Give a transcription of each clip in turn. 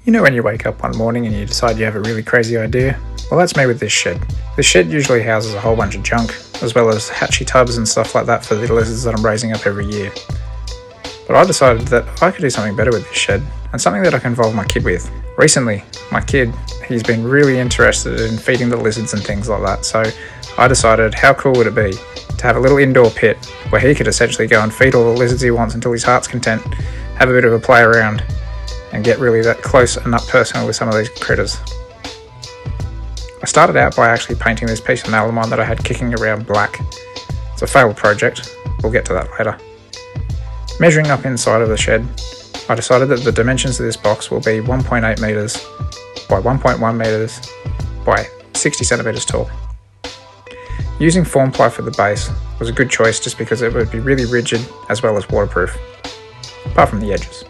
You know when you wake up one morning and you decide you have a really crazy idea? Well, that's me with this shed. This shed usually houses a whole bunch of junk, as well as hatchy tubs and stuff like that for the lizards that I'm raising up every year. But I decided that I could do something better with this shed, and something that I can involve my kid with. Recently, my kid, he's been really interested in feeding the lizards and things like that, so I decided how cool would it be to have a little indoor pit where he could essentially go and feed all the lizards he wants until his heart's content, have a bit of a play around, and get really that close and up personal with some of these critters. I started out by actually painting this piece of melamine that I had kicking around black. It's a failed project, we'll get to that later. Measuring up inside of the shed, I decided that the dimensions of this box will be 1.8 metres by 1.1 metres by 60 centimetres tall. Using form ply for the base was a good choice just because it would be really rigid as well as waterproof, apart from the edges.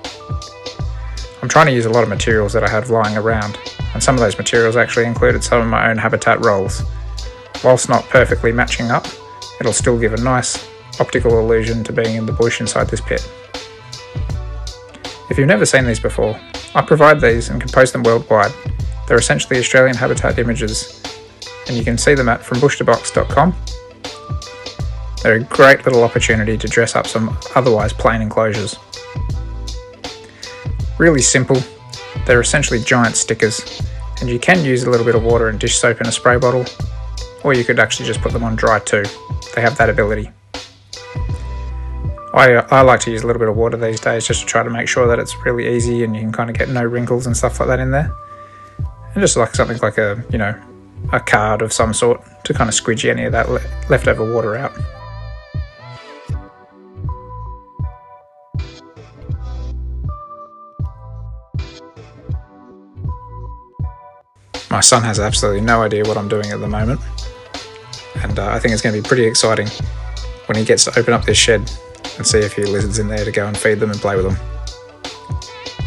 I'm trying to use a lot of materials that I had lying around, and some of those materials actually included some of my own habitat rolls. Whilst not perfectly matching up, it'll still give a nice optical illusion to being in the bush inside this pit. If you've never seen these before, I provide these and can post them worldwide. They're essentially Australian habitat images, and you can see them at frombushtobox.com. They're a great little opportunity to dress up some otherwise plain enclosures. Really simple, they're essentially giant stickers, and you can use a little bit of water and dish soap in a spray bottle, or you could actually just put them on dry too. They have that ability. I like to use a little bit of water these days just to try to make sure that it's really easy and you can kind of get no wrinkles and stuff like that in there. And just like something like a card of some sort to kind of squidgy any of that leftover water out. My son has absolutely no idea what I'm doing at the moment, and I think it's going to be pretty exciting when he gets to open up this shed and see a few lizards in there to go and feed them and play with them.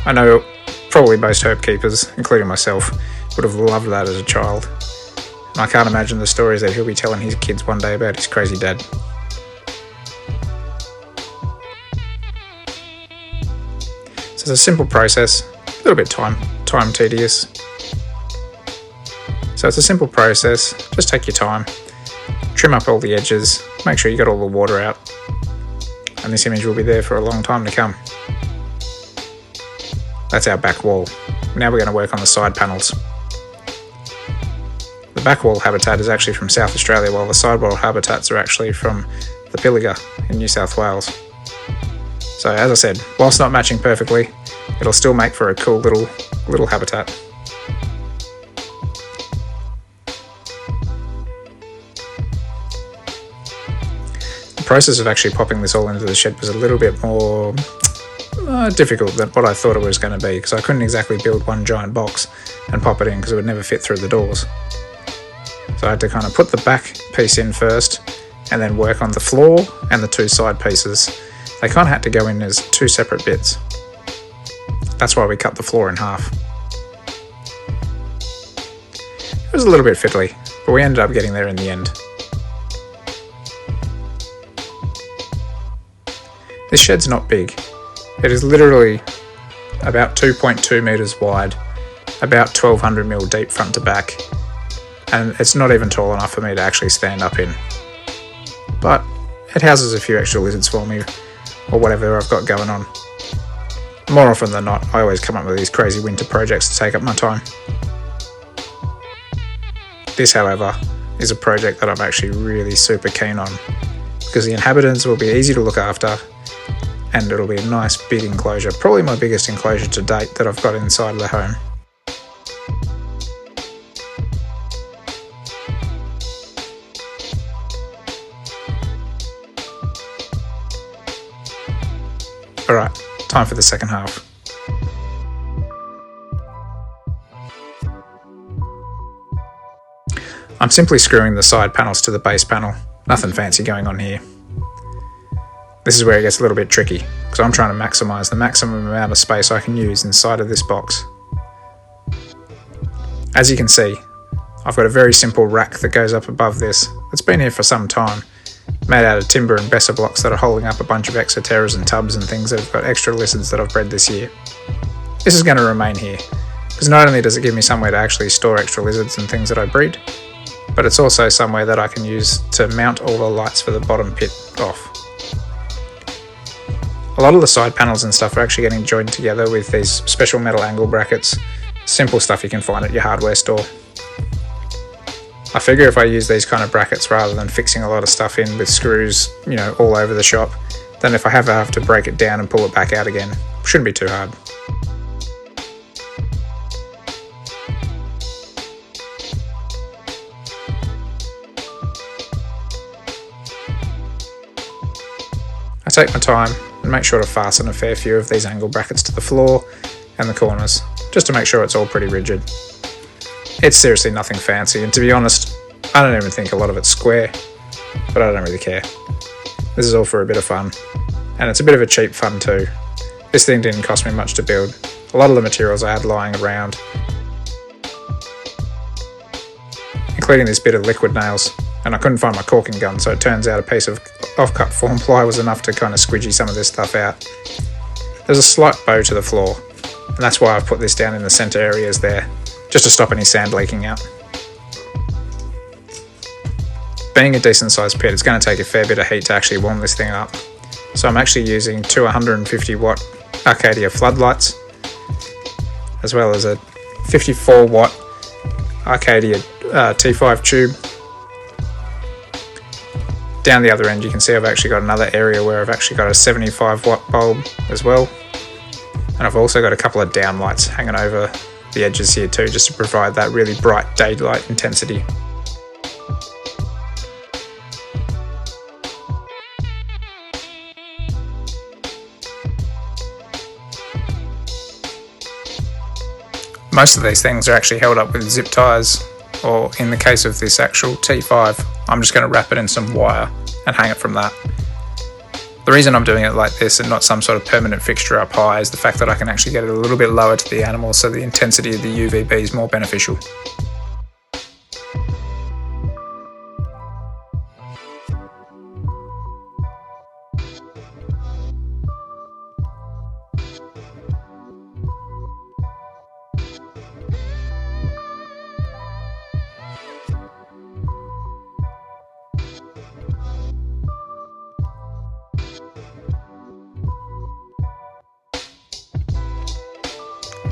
I know probably most herp keepers, including myself, would have loved that as a child, and I can't imagine the stories that he'll be telling his kids one day about his crazy dad. So it's a simple process, a little bit time tedious. So it's a simple process, just take your time, trim up all the edges, make sure you got all the water out, and this image will be there for a long time to come. That's our back wall. Now we're going to work on the side panels. The back wall habitat is actually from South Australia, while the side wall habitats are actually from the Pilliga in New South Wales. So as I said, whilst not matching perfectly, it'll still make for a cool little habitat. The process of actually popping this all into the shed was a little bit more difficult than what I thought it was going to be, because I couldn't exactly build one giant box and pop it in because it would never fit through the doors. So I had to kind of put the back piece in first and then work on the floor and the two side pieces. They kind of had to go in as two separate bits. That's why we cut the floor in half. It was a little bit fiddly, but we ended up getting there in the end. This shed's not big. It is literally about 2.2 metres wide, about 1200mm deep front to back, and it's not even tall enough for me to actually stand up in. But it houses a few extra lizards for me, or whatever I've got going on. More often than not, I always come up with these crazy winter projects to take up my time. This, however, is a project that I'm actually really super keen on, because the inhabitants will be easy to look after, and it'll be a nice big enclosure, probably my biggest enclosure to date that I've got inside of the home. Alright, time for the second half. I'm simply screwing the side panels to the base panel, nothing fancy going on here. This is where it gets a little bit tricky, because I'm trying to maximise the maximum amount of space I can use inside of this box. As you can see, I've got a very simple rack that goes up above this. It's been here for some time, made out of timber and Besser blocks that are holding up a bunch of exoteras and tubs and things that have got extra lizards that I've bred this year. This is going to remain here, because not only does it give me somewhere to actually store extra lizards and things that I breed, but it's also somewhere that I can use to mount all the lights for the bottom pit off. A lot of the side panels and stuff are actually getting joined together with these special metal angle brackets, simple stuff you can find at your hardware store. I figure if I use these kind of brackets rather than fixing a lot of stuff in with screws, all over the shop, then if I have to break it down and pull it back out again, shouldn't be too hard. I take my time and make sure to fasten a fair few of these angle brackets to the floor and the corners, just to make sure it's all pretty rigid. It's seriously nothing fancy, and to be honest, I don't even think a lot of it's square, but I don't really care. This is all for a bit of fun, and it's a bit of a cheap fun too. This thing didn't cost me much to build. A lot of the materials I had lying around, including this bit of liquid nails, and I couldn't find my caulking gun, so it turns out a piece of off-cut form ply was enough to kind of squidgy some of this stuff out. There's a slight bow to the floor, and that's why I've put this down in the centre areas there, just to stop any sand leaking out. Being a decent sized pit, it's going to take a fair bit of heat to actually warm this thing up, so I'm actually using two 150 watt Arcadia floodlights, as well as a 54 watt Arcadia T5 tube. Down the other end you can see I've actually got another area where I've actually got a 75 watt bulb as well, and I've also got a couple of down lights hanging over the edges here too, just to provide that really bright daylight intensity. Most of these things are actually held up with zip ties, or in the case of this actual T5, I'm just going to wrap it in some wire and hang it from that. The reason I'm doing it like this and not some sort of permanent fixture up high is the fact that I can actually get it a little bit lower to the animal, so the intensity of the UVB is more beneficial.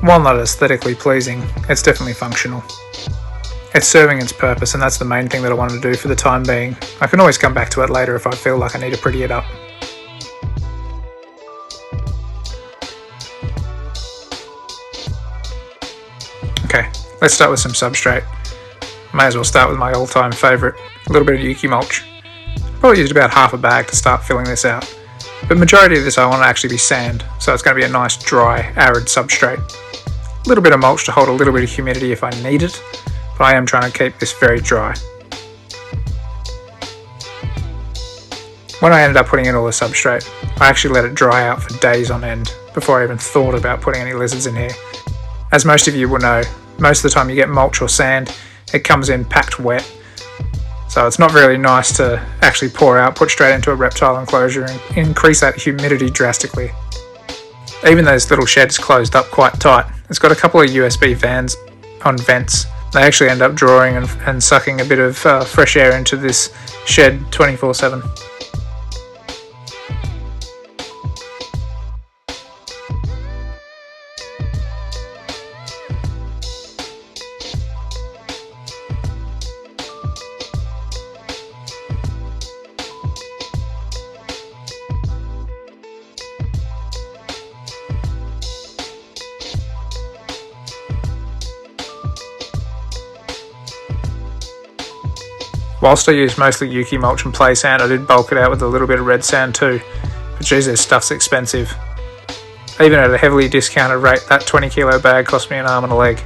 While not aesthetically pleasing, it's definitely functional. It's serving its purpose, and that's the main thing that I wanted to do for the time being. I can always come back to it later if I feel like I need to pretty it up. Okay, let's start with some substrate. May as well start with my all-time favourite, a little bit of Yuki mulch. Probably used about half a bag to start filling this out, but majority of this I want to actually be sand, so it's going to be a nice dry, arid substrate. A little bit of mulch to hold a little bit of humidity if I need it, but I am trying to keep this very dry. When I ended up putting in all the substrate, I actually let it dry out for days on end before I even thought about putting any lizards in here. As most of you will know, most of the time you get mulch or sand, it comes in packed wet, so it's not really nice to actually pour out, put straight into a reptile enclosure and increase that humidity drastically. Even though this little shed's closed up quite tight, it's got a couple of USB fans on vents. They actually end up drawing and sucking a bit of fresh air into this shed 24/7. Whilst I used mostly Yuki mulch and play sand, I did bulk it out with a little bit of red sand too, but geez, this stuff's expensive. Even at a heavily discounted rate, that 20 kilo bag cost me an arm and a leg.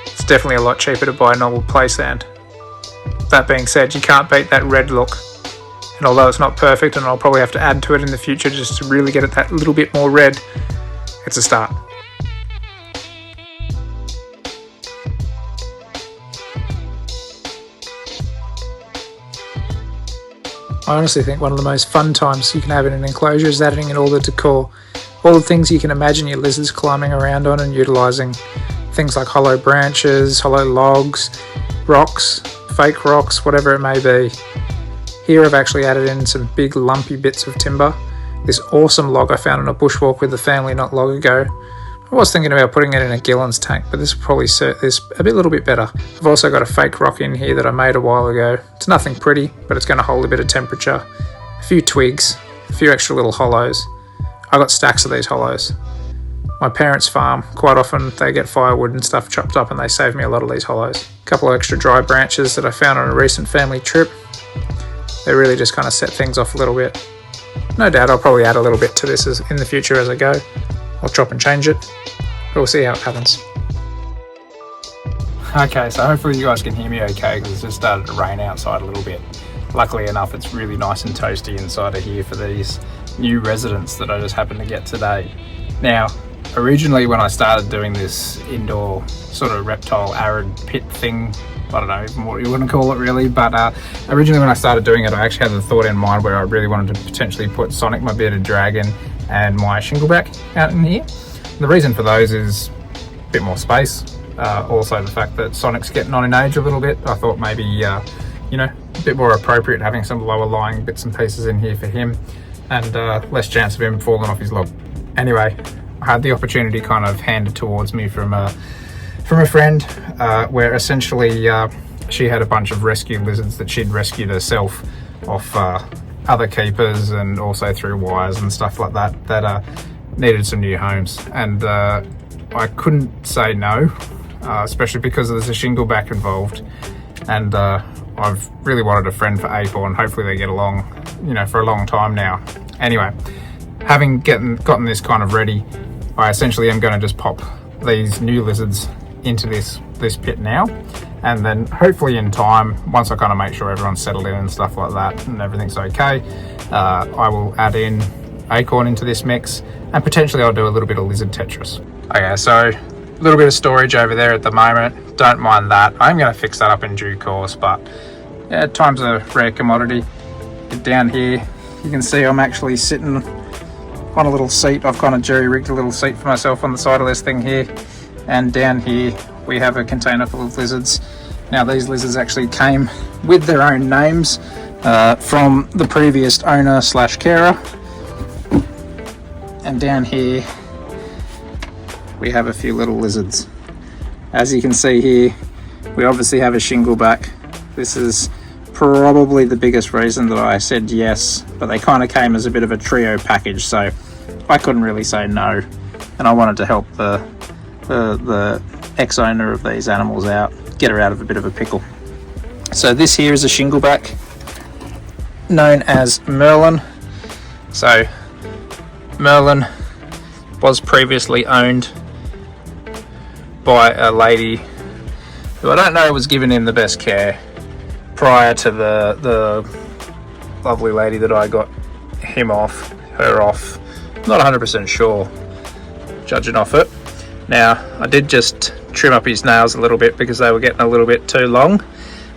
It's definitely a lot cheaper to buy normal play sand. That being said, you can't beat that red look, and although it's not perfect and I'll probably have to add to it in the future just to really get it that little bit more red, it's a start. I honestly think one of the most fun times you can have in an enclosure is adding in all the decor, all the things you can imagine your lizards climbing around on and utilising, things like hollow branches, hollow logs, rocks, fake rocks, whatever it may be. Here I've actually added in some big lumpy bits of timber. This awesome log I found on a bushwalk with the family not long ago. I was thinking about putting it in a Gillen's tank, but this will probably suit this a little bit better. I've also got a fake rock in here that I made a while ago. It's nothing pretty, but it's going to hold a bit of temperature. A few twigs, a few extra little hollows. I got stacks of these hollows. My parents' farm, quite often they get firewood and stuff chopped up and they save me a lot of these hollows. A couple of extra dry branches that I found on a recent family trip. They really just kind of set things off a little bit. No doubt I'll probably add a little bit to this in the future as I go. I'll chop and change it, but we'll see how it happens. Okay, so hopefully you guys can hear me okay, because it's just started to rain outside a little bit. Luckily enough, it's really nice and toasty inside of here for these new residents that I just happened to get today. Now, originally when I started doing this indoor sort of reptile arid pit thing, I don't know even what you want to call it really, but originally when I started doing it, I actually had the thought in mind where I really wanted to potentially put Sonic, my bearded dragon, and my Shingleback out in here. The reason for those is a bit more space. Also the fact that Sonic's getting on in age a little bit. I thought maybe, a bit more appropriate having some lower lying bits and pieces in here for him, and less chance of him falling off his log. Anyway, I had the opportunity kind of handed towards me from a friend, where essentially she had a bunch of rescue lizards that she'd rescued herself off other keepers and also through wires and stuff like that needed some new homes, and I couldn't say no, especially because there's a Shingleback involved, and I've really wanted a friend for Acorn. Hopefully they get along, for a long time now. Anyway, having gotten this kind of ready, I essentially am going to just pop these new lizards into this pit now, and then hopefully in time, once I kind of make sure everyone's settled in and stuff like that and everything's okay, I will add in Acorn into this mix, and potentially I'll do a little bit of lizard Tetris. Okay, so a little bit of storage over there at the moment, don't mind that. I'm going to fix that up in due course, but yeah, time's a rare commodity. Get down here, you can see I'm actually sitting on a little seat. I've kind of jerry-rigged a little seat for myself on the side of this thing here, and down here we have a container full of lizards. Now these lizards actually came with their own names from the previous owner / carer, and down here we have a few little lizards. As you can see here, we obviously have a Shingleback. This is probably the biggest reason that I said yes, but they kind of came as a bit of a trio package, so I couldn't really say no, and I wanted to help the ex-owner of these animals out, get her out of a bit of a pickle. So this here is a Shingleback known as Merlin. So Merlin was previously owned by a lady who I don't know was giving him the best care prior to the lovely lady that I got her off. Not 100% sure, judging off it. Now, I did just trim up his nails a little bit because they were getting a little bit too long,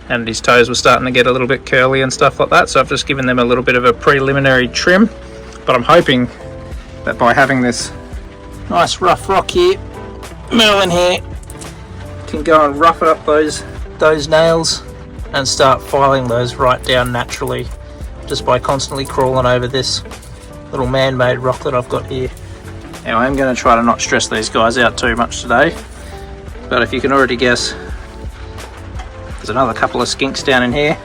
and his toes were starting to get a little bit curly and stuff like that, so I've just given them a little bit of a preliminary trim. But I'm hoping that by having this nice rough rock here, Merlin here can go and rough up those nails and start filing those right down naturally, just by constantly crawling over this little man-made rock that I've got here. Now, I'm going to try to not stress these guys out too much today, but if you can already guess, there's another couple of skinks down in here.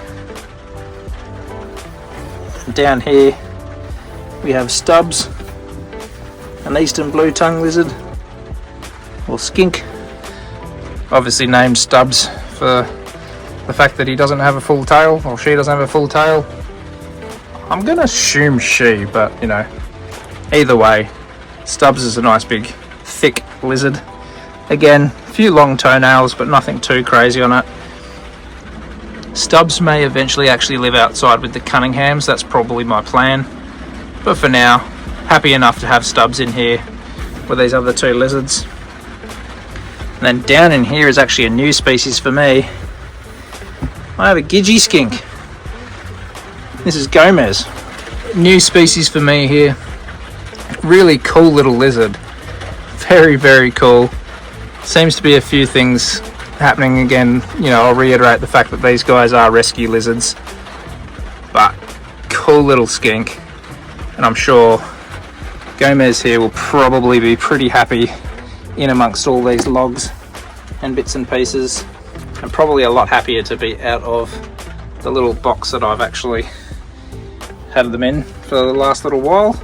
And down here we have Stubbs, an eastern blue tongue lizard, or skink, obviously named Stubbs for the fact that he doesn't have a full tail, or she doesn't have a full tail. I'm going to assume she, but either way, Stubbs is a nice big thick lizard. Again, a few long toenails, but nothing too crazy on it. Stubbs may eventually actually live outside with the Cunninghams, that's probably my plan. But for now, happy enough to have Stubbs in here with these other two lizards. And then down in here is actually a new species for me. I have a Gidgee skink. This is Gomez. New species for me here. Really cool little lizard. Very, very cool. Seems to be a few things happening again. You know, I'll reiterate the fact that these guys are rescue lizards, but cool little skink, and I'm sure Gomez here will probably be pretty happy in amongst all these logs and bits and pieces, and probably a lot happier to be out of the little box that I've actually had them in for the last little while.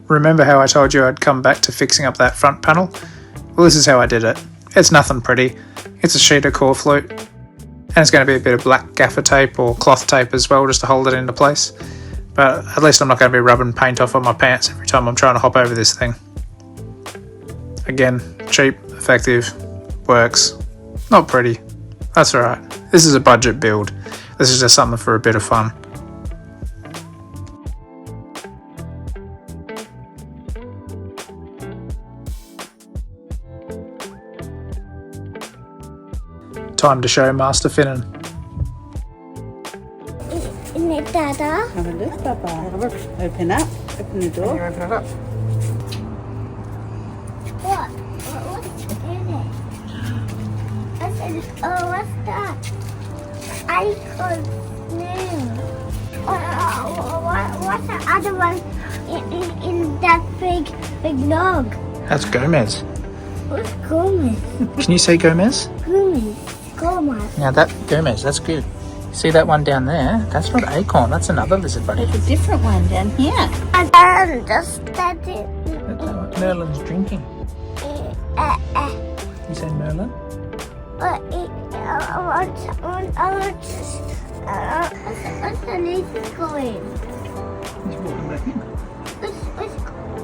Remember how I told you I'd come back to fixing up that front panel? Well, this is how I did it. It's nothing pretty. It's a sheet of core flute, and it's going to be a bit of black gaffer tape or cloth tape as well, just to hold it into place. But at least I'm not going to be rubbing paint off on my pants every time I'm trying to hop over this thing. Again, cheap, effective, works. Not pretty. That's alright. This is a budget build. This is just something for a bit of fun. Time to show Master Finnan. Isn't it, Dada? Have a look, Papa. Open up. Open the door. Can you open it up? What's in it? What's that? Icon name. What's the other one in that big log? That's Gomez. What's Gomez? Can you see Gomez? Gomez. Now that Gomez, that's good. See that one down there? That's not acorn, that's another lizard buddy. There's a different one down here. I don't understand it. That's what Merlin's drinking. You say Merlin? What's the lizard going? He's walking back in.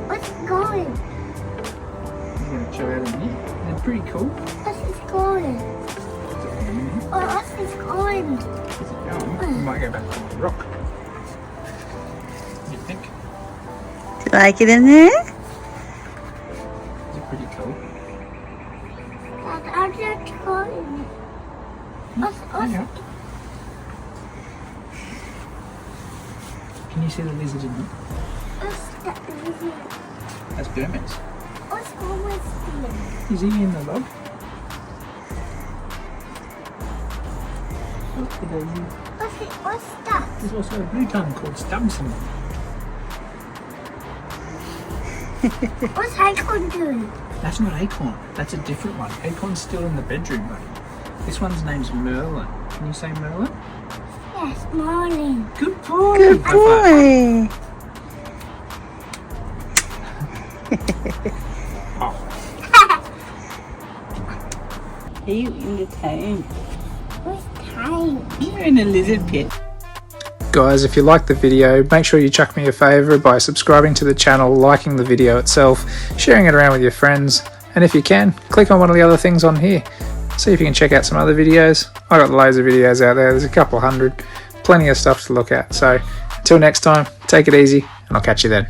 What's going? I'm going to show out in here. They're pretty cool. What's it going? What's it going? Is it going? We might go back to the rock. What do you think? Do you like it in there? Is it pretty cool? I'm just going. Hang on. Can you see the lizard in there? What's that lizard? That's Gomez. What's Gomez doing? Is he in the log? What's that? There's also a blue tongue called Stubbson. What's Icon doing? That's not acorn. That's a different one. Acorn's still in the bedroom, buddy. This one's name's Merlin. Can you say Merlin? Yes, morning. Good boy. Good boy. Are you in the town? What's time? You're in a lizard pit. Guys, if you liked the video, make sure you chuck me a favour by subscribing to the channel, liking the video itself, sharing it around with your friends, and if you can, click on one of the other things on here. See if you can check out some other videos. I got loads of videos out there, there's a couple hundred, plenty of stuff to look at. So until next time, take it easy, and I'll catch you then.